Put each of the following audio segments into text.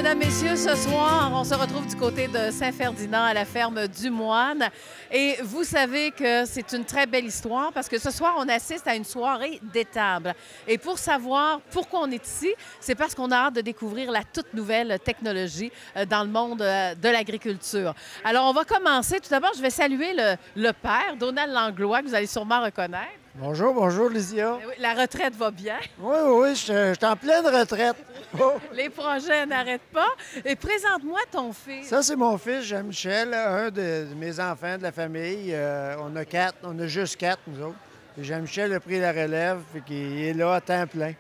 mesdames, messieurs, ce soir, on se retrouve du côté de Saint-Ferdinand à la ferme du Moine. Et vous savez que c'est une très belle histoire parce que ce soir, on assiste à une soirée d'étable. Et pour savoir pourquoi on est ici, c'est parce qu'on a hâte de découvrir la toute nouvelle technologie dans le monde de l'agriculture. Alors, on va commencer. Tout d'abord, je vais saluer le père, Donald Langlois, que vous allez sûrement reconnaître. Bonjour, bonjour, Lysia. Oui, la retraite va bien. Oui, oui, je suis en pleine retraite. Oh. Les projets n'arrêtent pas. Et présente-moi ton fils. Ça, c'est mon fils, Jean-Michel, un de mes enfants de la famille. On a 4, on a juste 4, nous autres. Et Jean-Michel a pris la relève, fait qu'il est là à temps plein.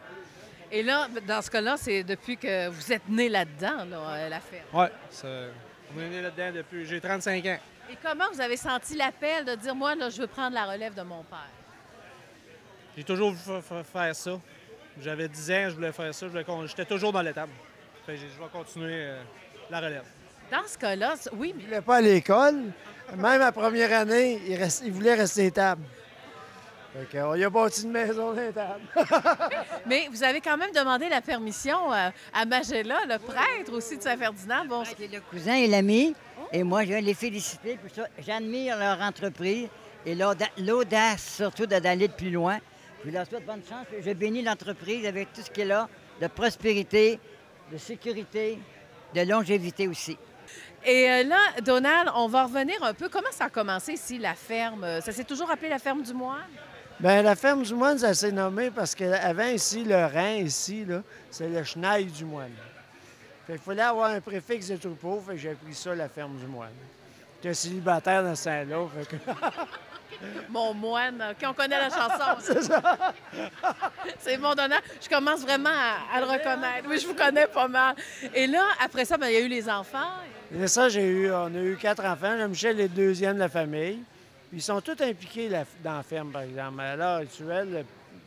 Et là, dans ce cas-là, c'est depuis que vous êtes né là-dedans, là, la ferme. Oui, on est né là-dedans depuis... J'ai 35 ans. Et comment vous avez senti l'appel de dire, moi, là, je veux prendre la relève de mon père? J'ai toujours voulu faire ça. J'avais 10 ans, je voulais faire ça. J'étais toujours dans l'étable. Je vais continuer la relève. Dans ce cas-là, oui, Il n'est pas à l'école. Même à première année, il voulait rester étable. Fait qu'on y a bâti une maison d'étable. mais vous avez quand même demandé la permission à Magella, le prêtre aussi de Saint-Ferdinand. Bon, C'est le cousin et l'ami. Et moi, je viens les féliciter pour ça. J'admire leur entreprise et l'audace, surtout d'aller de plus loin. Je leur souhaite bonne chance. Je bénis l'entreprise avec tout ce qui est là, de prospérité, de sécurité, de longévité aussi. Et là, Donald, on va revenir un peu. Comment ça a commencé ici, la ferme? Ça s'est toujours appelé la ferme du Moine? Bien, la ferme du Moine, ça s'est nommé parce qu'avant, ici, le rang, ici, là, c'est le chenail du Moine. Fait qu'il fallait avoir un préfixe de troupeau, fait que j'ai appris ça, la ferme du Moine. J'étais célibataire dans ce temps-là, fait que... Mon moine, OK, on connaît la chanson. C'est ça. C'est mon donnant. Je commence vraiment à le reconnaître. Oui, je vous connais pas mal. Et là, après ça, il y a eu les enfants. Et ça, on a eu 4 enfants. Jean-Michel est le deuxième de la famille. Puis ils sont tous impliqués dans la ferme, par exemple. À l'heure actuelle,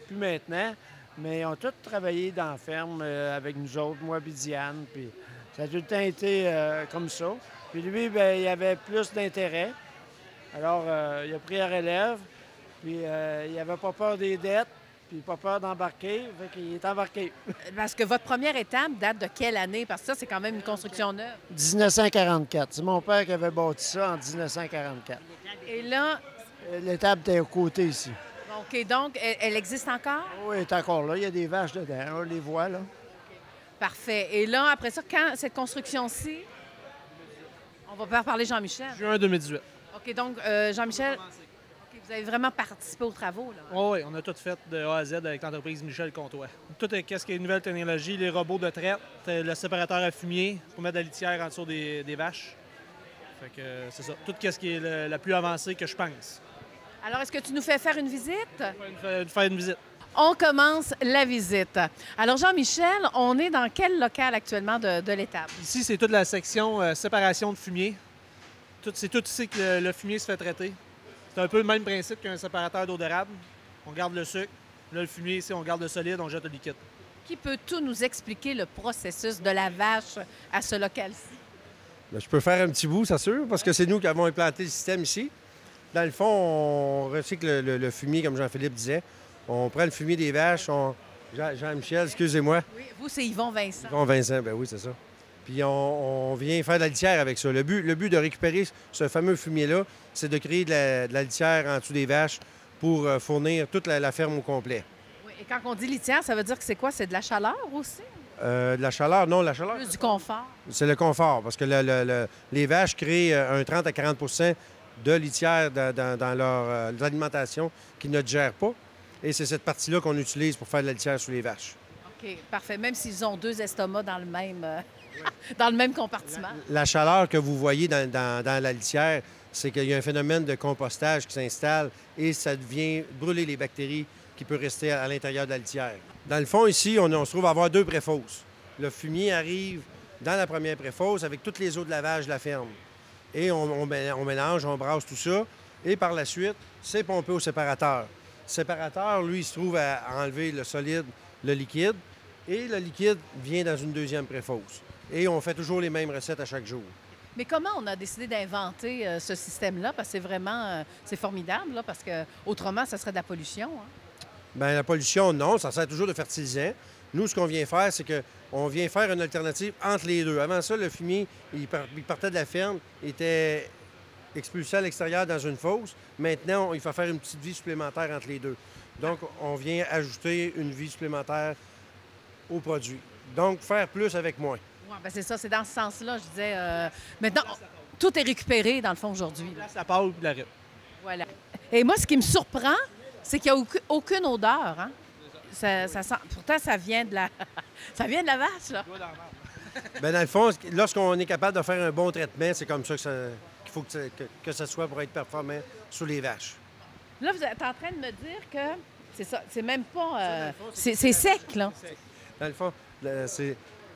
plus maintenant, mais ils ont tous travaillé dans la ferme avec nous autres, moi et Diane. Puis ça a tout le temps été comme ça. Puis lui, bien, il avait plus d'intérêt. Alors, il a pris la relève, puis il n'avait pas peur des dettes, puis pas peur d'embarquer, fait qu'il est embarqué. Parce que votre première étape date de quelle année? Parce que ça, c'est quand même une construction neuve. 1944. C'est mon père qui avait bâti ça en 1944. Et là, L'étable était au côté ici. OK, donc, elle existe encore? Oui, elle est encore là. Il y a des vaches dedans, on les voit, là. Parfait. Et là, après ça, quand cette construction-ci, on va faire parler Jean-Michel. Juin 2018. OK, donc, Jean-Michel, OK, vous avez vraiment participé aux travaux, là? Oui, on a tout fait de A à Z avec l'entreprise Michel Comtois. Tout ce qui est nouvelle technologie, les robots de traite, le séparateur à fumier pour mettre de la litière en dessous des vaches. Fait que c'est ça. Tout ce qui est la plus avancée que je pense. Alors, est-ce que tu nous fais faire une visite? Faire une visite. On commence la visite. Alors, Jean-Michel, on est dans quel local actuellement de l'étable? Ici, c'est toute la section séparation de fumier. C'est tout ici que le fumier se fait traiter. C'est un peu le même principe qu'un séparateur d'eau d'érable. On garde le sucre. Là, le fumier, ici, on garde le solide, on jette le liquide. Qui peut tout nous expliquer le processus de la vache à ce local-ci? Bien, je peux faire un petit bout, c'est sûr, parce que c'est nous qui avons implanté le système ici. Dans le fond, on recycle le fumier, comme Jean-Philippe disait. On prend le fumier des vaches. Jean-Michel, excusez-moi. Oui, vous, c'est Yvon Vincent. Yvon Vincent, ben oui, c'est ça. Puis on vient faire de la litière avec ça. Le but de récupérer ce fameux fumier-là, c'est de créer de la litière en dessous des vaches pour fournir toute la ferme au complet. Oui, et quand on dit litière, ça veut dire que c'est quoi? C'est de la chaleur aussi? De la chaleur, non, la chaleur, Plus du confort. c'est le confort, parce que les vaches créent un 30 à 40 de litière dans leur alimentation qu'ils ne digèrent pas. Et c'est cette partie-là qu'on utilise pour faire de la litière sur les vaches. OK, parfait. Même s'ils ont 2 estomacs dans le même, dans le même compartiment. La chaleur que vous voyez dans la litière, c'est qu'il y a un phénomène de compostage qui s'installe et ça vient brûler les bactéries qui peuvent rester à l'intérieur de la litière. Dans le fond, ici, on se trouve à avoir 2 préfosses. Le fumier arrive dans la première préfosse avec toutes les eaux de lavage de la ferme. Et on mélange, on brasse tout ça. Et par la suite, c'est pompé au séparateur. Le séparateur, lui, il se trouve à enlever le solide, le liquide. Et le liquide vient dans une deuxième préfosse. Et on fait toujours les mêmes recettes à chaque jour. Mais comment on a décidé d'inventer ce système-là? Parce que c'est vraiment c'est formidable, là, parce que autrement, ça serait de la pollution. Hein? Bien, la pollution, non, ça sert toujours de fertilisant. Nous, ce qu'on vient faire, c'est qu'on vient faire une alternative entre les deux. Avant ça, le fumier, il partait de la ferme, il était expulsé à l'extérieur dans une fosse. Maintenant, il faut faire une petite vie supplémentaire entre les deux. Donc, on vient ajouter une vie supplémentaire au produit. Donc, faire plus avec moins. Oui, bien c'est ça, c'est dans ce sens-là, je disais. Maintenant, tout est récupéré, dans le fond, aujourd'hui. Là. La pâle et la rip. Voilà. Et moi, ce qui me surprend, c'est qu'il n'y a aucune odeur. Hein? Ça sent... Pourtant, ça vient de la ça vient de la vache, là. Bien, dans le fond, lorsqu'on est capable de faire un bon traitement, c'est comme ça qu'il faut que ça soit pour être performant sur les vaches. Là, vous êtes en train de me dire que c'est ça, c'est même pas... c'est sec, là. Dans le fond,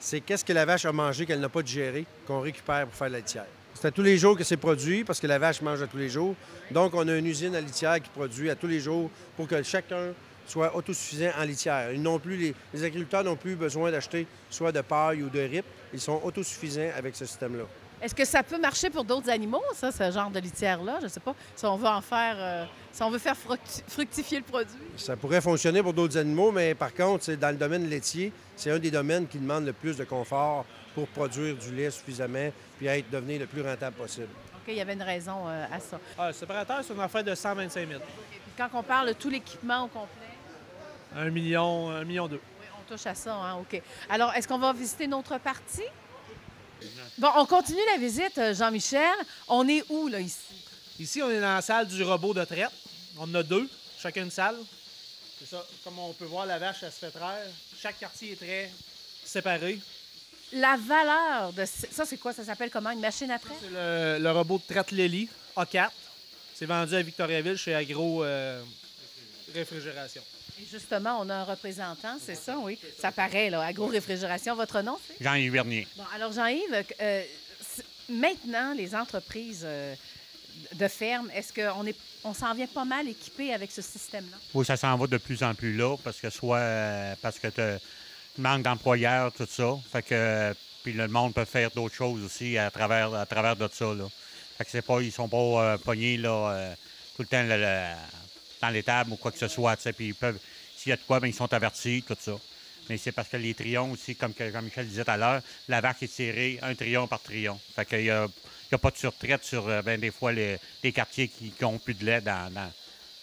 c'est qu'est-ce que la vache a mangé qu'elle n'a pas digéré qu'on récupère pour faire la litière. C'est à tous les jours que c'est produit parce que la vache mange à tous les jours. Donc, on a une usine à litière qui produit à tous les jours pour que chacun soit autosuffisant en litière. Les agriculteurs n'ont plus besoin d'acheter soit de paille ou de rip. Ils sont autosuffisants avec ce système-là. Est-ce que ça peut marcher pour d'autres animaux, ça, ce genre de litière-là? Je ne sais pas si on veut en faire... si on veut faire fructifier le produit. Ça pourrait fonctionner pour d'autres animaux, mais par contre, dans le domaine laitier, c'est un des domaines qui demande le plus de confort pour produire du lait suffisamment puis devenir le plus rentable possible. OK, il y avait une raison à ça. Ah, le séparateur, c'est une affaire de 125 000. Puis quand on parle de tout l'équipement au complet... 1 million, 1,2 million. Oui, on touche à ça, hein? OK. Alors, est-ce qu'on va visiter notre partie? Bon, on continue la visite, Jean-Michel. On est où, là, ici? Ici, on est dans la salle du robot de traite. On en a 2, chacun une salle. C'est ça. Comme on peut voir, la vache, elle se fait traire. Chaque quartier est très séparé. La valeur de... Ça, c'est quoi? Ça s'appelle comment? Une machine à traite? C'est le robot de traite Lely A4. C'est vendu à Victoriaville chez Agro Réfrigération. Et justement, on a un représentant, c'est ça, oui. Ça paraît, là, Agro-Réfrigération. Votre nom, c'est? Jean-Yves Vernier. Bon, alors, Jean-Yves, maintenant, les entreprises de ferme, est-ce qu'on s'en vient pas mal équipé avec ce système-là? Oui, ça s'en va de plus en plus là, parce que parce que tu manques d'employeurs, tout ça. Fait que puis le monde peut faire d'autres choses aussi à travers de ça, là. Fait que c'est pas, ils sont pas pognés là, tout le temps dans les tables ou quoi que ce soit, tu sais, puis ils peuvent, s'il y a de quoi, bien, ils sont avertis, tout ça. Mais c'est parce que les trions aussi, comme que Jean-Michel disait tout à l'heure, la vache est tirée un trion par trion. Fait qu'il n'y a pas de surtraite sur, des fois, les quartiers qui n'ont plus de lait dans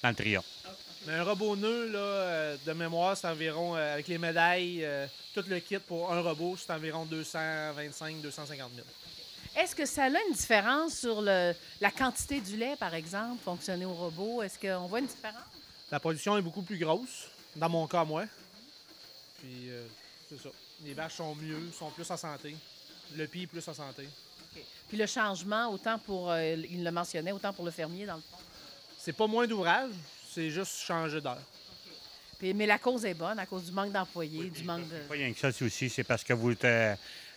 le trion. Mais un robot nœud, là, de mémoire, c'est environ, avec les médailles, tout le kit pour un robot, c'est environ 225 250 000. Est-ce que ça a une différence sur la quantité du lait, par exemple, fonctionner au robot? Est-ce qu'on voit une différence? La production est beaucoup plus grosse, dans mon cas, moi. Puis, c'est ça. Les vaches sont mieux, sont plus en santé. Le pied est plus en santé. Okay. Puis le changement, autant pour, il le mentionnait, autant pour le fermier, dans le fond? C'est pas moins d'ouvrage, c'est juste changer d'heure. Okay. Mais la cause est bonne, à cause du manque d'employés, du manque de... Pas rien que ça aussi, c'est parce que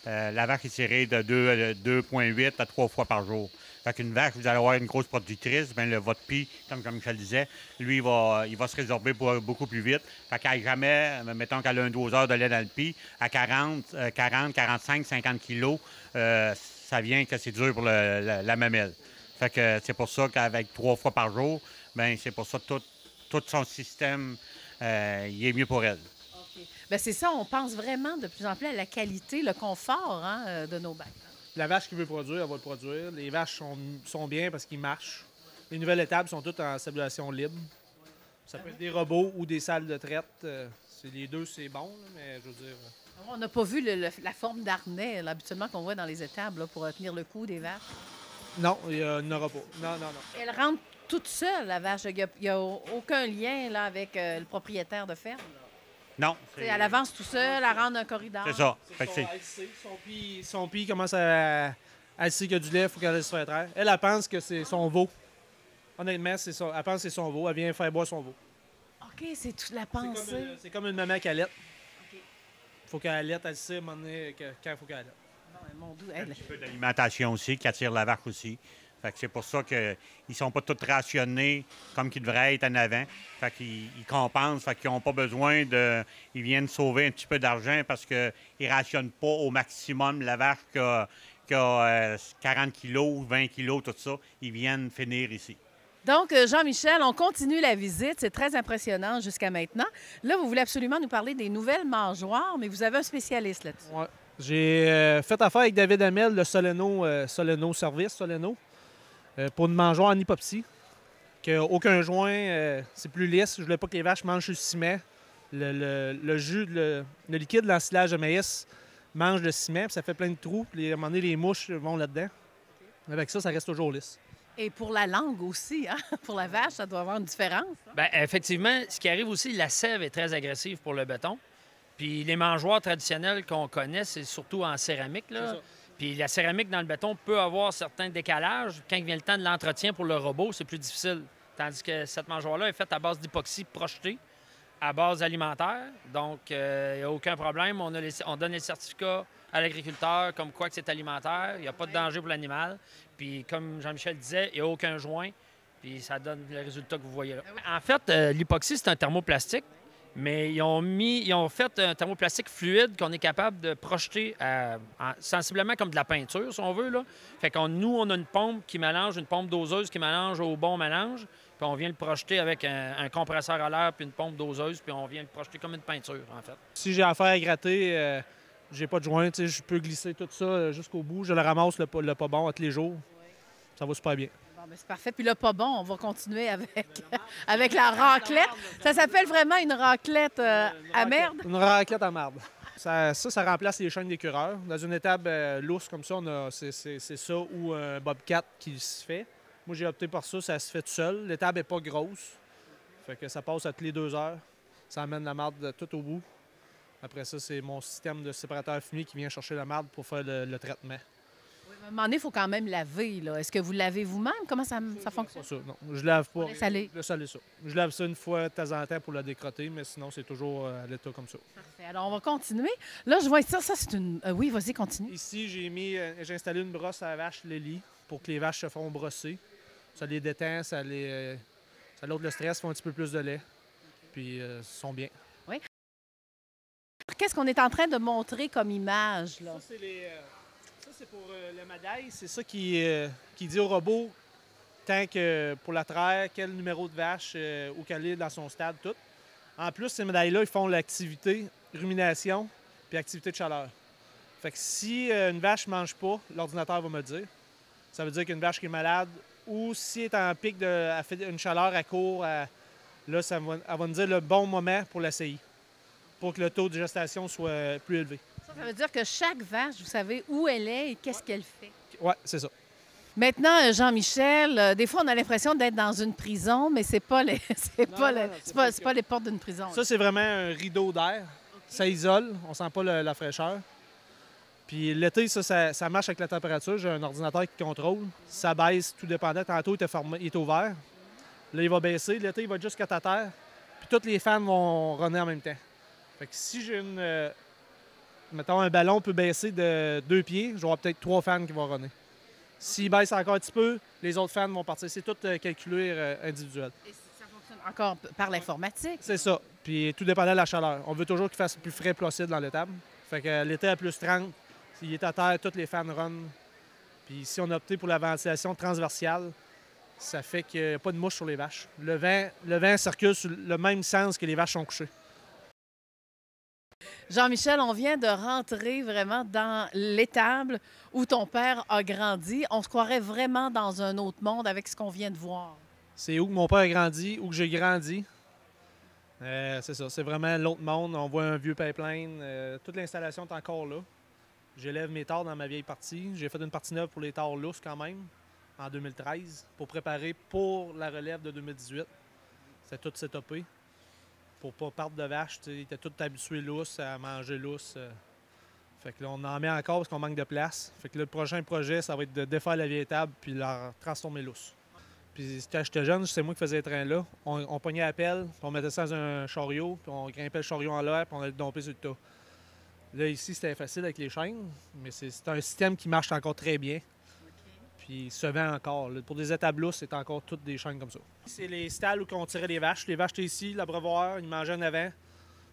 la vache est tirée de 2,8 à 3 fois par jour. Fait qu'une vache, vous allez avoir une grosse productrice, bien, votre pie, comme Michel disait, lui, il va se résorber beaucoup plus vite. Fait qu'à jamais, mettons qu'elle a un doseur de lait dans le pie, à 40, 45, 50 kilos, ça vient que c'est dur pour la mamelle. Fait que c'est pour ça qu'avec 3 fois par jour, bien, c'est pour ça que tout son système, il est mieux pour elle. Bien, c'est ça, on pense vraiment de plus en plus à la qualité, le confort de nos bacs. La vache qui veut produire, elle va le produire. Les vaches sont bien parce qu'ils marchent. Les nouvelles étapes sont toutes en stabilisation libre. Ça peut être des robots ou des salles de traite. Les deux, c'est bon, là, mais je veux dire... On n'a pas vu la forme d'harnais, là, habituellement, qu'on voit dans les étables là, pour tenir le cou des vaches. Non, il n'y en aura pas. Non. Elle rentre toute seule, la vache. Il n'y a aucun lien là, avec le propriétaire de ferme. Non. Elle avance tout seul, elle rentre dans un corridor. C'est ça. Son pie commence à sait qu'il y a du lait, il faut qu'elle se fasse traire. Elle pense que c'est son veau. Honnêtement, c'est ça. Elle pense que c'est son veau. Elle vient faire boire son veau. OK, c'est toute la pensée. C'est comme une maman qui allait. Il faut qu'elle allait, elle sait à un moment donné quand il faut qu'elle allait. Mon Dieu, Un petit peu d'alimentation aussi, qui attire la vache aussi. Fait que c'est pour ça qu'ils ne sont pas tous rationnés comme qu'ils devraient être en avant. Fait qu'ils compensent, fait qu'ils n'ont pas besoin de... Ils viennent sauver un petit peu d'argent parce qu'ils ne rationnent pas au maximum la vache qui a 40 kilos, 20 kilos, tout ça. Ils viennent finir ici. Donc, Jean-Michel, on continue la visite. C'est très impressionnant jusqu'à maintenant. Là, vous voulez absolument nous parler des nouvelles mangeoires, mais vous avez un spécialiste là-dessus. Ouais. J'ai fait affaire avec David Hamel de Soleno Service, pour une mangeoire en hypoxie. Aucun joint, c'est plus lisse. Je voulais pas que les vaches mangent sur le ciment. Le jus, le liquide de l'ensilage de maïs mange le ciment, puis ça fait plein de trous. Puis à un moment donné, les mouches vont là-dedans. Avec ça, ça reste toujours lisse. Et pour la langue aussi, hein? Pour la vache, ça doit avoir une différence. Hein? Bien, effectivement, ce qui arrive aussi, la sève est très agressive pour le béton. Puis les mangeoires traditionnelles qu'on connaît, c'est surtout en céramique, là. Puis la céramique dans le béton peut avoir certains décalages. Quand il vient le temps de l'entretien pour le robot, c'est plus difficile. Tandis que cette mangeoire-là est faite à base d'hypoxie projetée, à base alimentaire. Donc, il n'y a aucun problème. On donne les certificats à l'agriculteur comme quoi que c'est alimentaire. Il n'y a pas de danger pour l'animal. Puis, comme Jean-Michel disait, il n'y a aucun joint. Puis, ça donne le résultat que vous voyez là. En fait, l'hypoxie, c'est un thermoplastique. Mais ils ont fait un thermoplastique fluide qu'on est capable de projeter sensiblement comme de la peinture, si on veut, là. Fait nous, on a une pompe qui mélange, une pompe doseuse qui mélange au bon mélange, puis on vient le projeter avec un compresseur à l'air puis une pompe doseuse, puis on vient le projeter comme une peinture, en fait. Si j'ai affaire à gratter, j'ai pas de joint, je peux glisser tout ça jusqu'au bout. Je le ramasse, le pas bon, tous les jours. Ça va super bien. Bon, bien, c'est parfait. Puis le pas bon, on va continuer avec la raclette. Ça s'appelle vraiment une raclette à merde? Une raclette à marde. Ça remplace les chaînes d'écureurs. Dans une étable lousse comme ça, c'est ça ou un bobcat qui se fait. Moi, j'ai opté pour ça se fait tout seul. L'étable n'est pas grosse. Fait que ça passe à toutes les 2 heures. Ça amène la marde tout au bout. Après ça, c'est mon système de séparateur fumier qui vient chercher la marde pour faire le traitement. Oui, à un moment donné, il faut quand même laver. Est-ce que vous lavez vous-même? Comment ça fonctionne? Pas ça, non. Je lave pas. Pour les saler. Le saler, ça. Je lave ça une fois de temps en temps pour la décrotter, mais sinon, c'est toujours à l'état comme ça. Parfait. Alors, on va continuer. Là, je vois ça, c'est une... oui, vas-y, continue. Ici, j'ai installé une brosse à la vache Lily pour que les vaches se font brosser. Ça les détend, ça l'ôte le stress, font un petit peu plus de lait. Puis, ils sont bien. Oui. Qu'est-ce qu'on est en train de montrer comme image, là? Ça, c'est pour le madaille. C'est ça qui dit au robot, tant que pour la traire, quel numéro de vache, où qu'elle est dans son stade, tout. En plus, ces médailles-là, ils font l'activité rumination puis activité de chaleur. Fait que si une vache ne mange pas, l'ordinateur va me le dire. Ça veut dire qu'une vache qui est malade ou si elle est en pic, elle fait une chaleur à court, là, elle va me dire le bon moment pour l'essayer, pour que le taux de gestation soit plus élevé. Ça veut dire que chaque vache, vous savez où elle est et qu'est-ce qu'elle fait. Oui, c'est ça. Maintenant, Jean-Michel, des fois, on a l'impression d'être dans une prison, mais c'est pas les portes d'une prison. Ça, c'est vraiment un rideau d'air. Okay. Ça isole, on sent pas la fraîcheur. Puis l'été, ça marche avec la température. J'ai un ordinateur qui contrôle. Ça baisse tout dépendant. Tantôt, il est ouvert. Là, il va baisser. L'été, il va jusqu'à ta terre. Puis toutes les fans vont runner en même temps. Fait que si j'ai mettons, un ballon peut baisser de 2 pieds, j'aurai peut-être 3 fans qui vont runner. S'il baisse encore un petit peu, les autres fans vont partir. C'est tout calculé individuel. Et ça fonctionne encore par l'informatique? C'est ça. Puis tout dépendant de la chaleur. On veut toujours qu'il fasse plus frais possible dans l'étable. Fait que l'été à plus 30, s'il est à terre, toutes les fans run. Puis si on a opté pour la ventilation transversale, ça fait qu'il n'y a pas de mouche sur les vaches. Le vent circule sur le même sens que les vaches sont couchées. Jean-Michel, on vient de rentrer vraiment dans l'étable où ton père a grandi. On se croirait vraiment dans un autre monde avec ce qu'on vient de voir. C'est où que mon père a grandi, où que j'ai grandi. C'est ça, c'est vraiment l'autre monde. On voit un vieux pipeline. Toute l'installation est encore là. J'élève mes tares dans ma vieille partie. J'ai fait une partie neuve pour les tares lousses quand même, en 2013, pour préparer pour la relève de 2018. C'était tout setupé. Pour pas perdre de vaches, ils étaient tous habitués lousses, à manger lousse. Fait que là, on en met encore parce qu'on manque de place. Fait que là, le prochain projet, ça va être de défaire la vieille table puis la transformer lousse. Puis quand j'étais jeune, c'est moi qui faisais les trains-là. On pognait la pelle, puis on mettait ça dans un chariot, puis on grimpait le chariot en l'air, puis on allait le domper sur le tas. Là, ici, c'était facile avec les chaînes, mais c'est un système qui marche encore très bien. Puis il se vend encore. Là. Pour des étables lousses, c'est encore toutes des chaînes comme ça. C'est les stalles où on tirait les vaches. Les vaches étaient ici, l'abreuvoir, ils mangeaient en avant.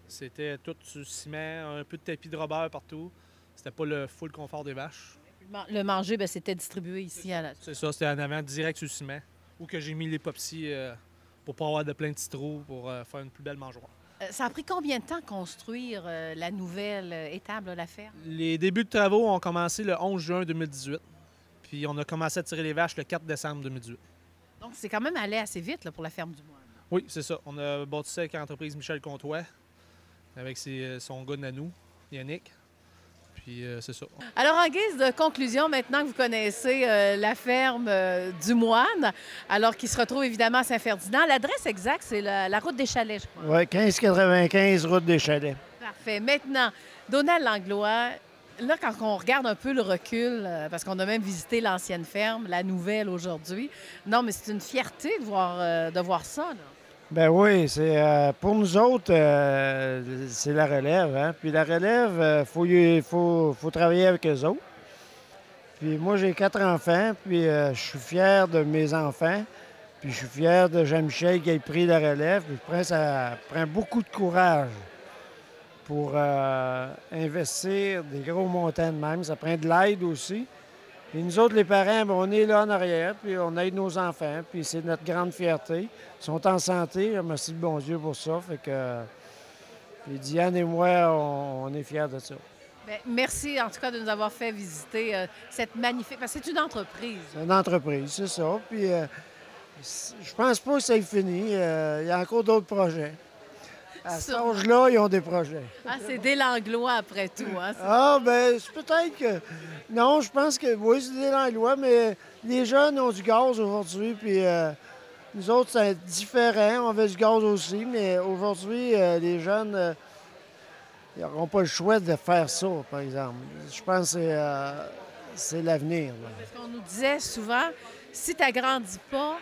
C'était tout sur le ciment, un peu de tapis de robeur partout. C'était pas le full confort des vaches. Le manger, bien, c'était distribué ici à la... C'est ça, c'était en avant, direct sur le ciment. où que j'ai mis l'époxy pour pas avoir de plein de petits trous, pour faire une plus belle mangeoire. Ça a pris combien de temps construire la nouvelle étable, la ferme? Les débuts de travaux ont commencé le 11 juin 2018, puis on a commencé à tirer les vaches le 4 décembre 2018. Donc, c'est quand même allé assez vite là, pour la ferme du Moine. Oui, c'est ça. On a bâti ça avec l'entreprise Michel Comtois, avec son gars Nanou, Yannick. Puis c'est ça. Alors, en guise de conclusion, maintenant que vous connaissez la ferme du Moine, alors qui se retrouve évidemment à Saint-Ferdinand, l'adresse exacte, c'est la route des Chalets, je crois. Oui, 1595, route des Chalets. Parfait. Maintenant, Donald Langlois, là, quand on regarde un peu le recul, parce qu'on a même visité l'ancienne ferme, la nouvelle aujourd'hui, non, mais c'est une fierté de voir ça, là. Ben oui, c'est pour nous autres, c'est la relève. Hein? Puis la relève, faut travailler avec eux autres. Puis moi, j'ai 4 enfants, puis je suis fier de mes enfants. Puis je suis fier de Jean-Michel qui ait pris la relève. Puis ça prend beaucoup de courage pour investir des gros montants de même. Ça prend de l'aide aussi. Puis nous autres, les parents, bien, on est là en arrière, puis on aide nos enfants, puis c'est notre grande fierté. Ils sont en santé, merci le bon Dieu pour ça. Fait que, puis Diane et moi, on est fiers de ça. Bien, merci en tout cas de nous avoir fait visiter cette magnifique... Parce que c'est une entreprise. C'est une entreprise, c'est ça. Puis je pense pas que ça est fini. Il y a encore d'autres projets. À cet âge-là, ils ont des projets. Ah, c'est des Langlois après tout, hein? Ah, ben c'est peut-être que... Non, je pense que oui, c'est des Langlois, mais les jeunes ont du gaz aujourd'hui, puis nous autres, c'est différent. On avait du gaz aussi, mais aujourd'hui, les jeunes, ils n'auront pas le choix de faire ça, par exemple. Je pense que c'est l'avenir. Parce qu'on nous disait souvent, si tu n'agrandis pas,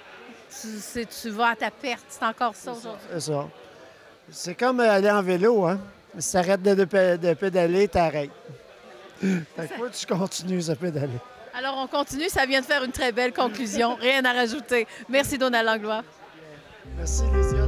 tu vas à ta perte. C'est encore ça aujourd'hui. C'est ça. C'est comme aller en vélo, hein? Si tu arrêtes de pédaler, tu arrêtes. Fait que faut que tu continues à pédaler. Alors, on continue. Ça vient de faire une très belle conclusion. Rien à rajouter. Merci, Donald Langlois. Merci, Lysia.